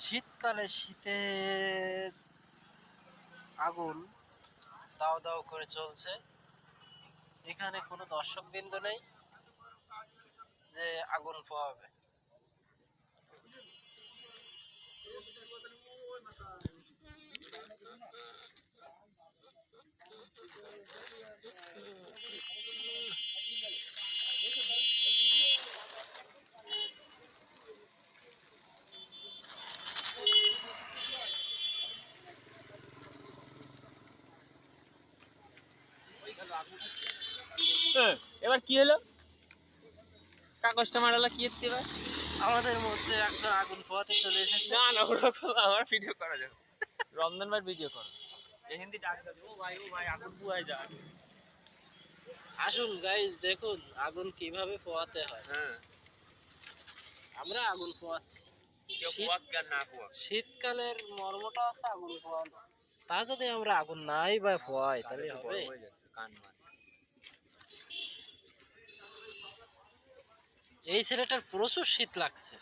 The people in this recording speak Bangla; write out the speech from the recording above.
শীতকালে শীতের আগুন দাও দাও করে চলছে। এখানে কোনো দর্শকবৃন্দ নেই যে আগুন পোহাবে। এবার কি হলো? কাগজটা মারালা কি হচ্ছে এবার? আমাদের মধ্যে একজন আগুন পোহাতে চলে এসেছে। না না, ওরকম আমার ভিডিও করা যাবে। রমজান ভাই ভিডিও করো। এই হিন্দি ডাক দাও, ও ভাই আগুন পুয়াই যা। আসুন গাইজ, দেখুন আগুন কিভাবে পোহাতে হয়। হ্যাঁ, আমরা আগুন পোহাচ্ছি। কেউ পুয়াক আর না পুয়াক। শীতকালের মর্মটা আছে আগুন পোহানো। তা যদি আমরা আগুন নাই বা পোহাই তাহলে হবে? হয়ে যাচ্ছে কান মান। এই ছেলেটার প্রচুর শীত লাগছে।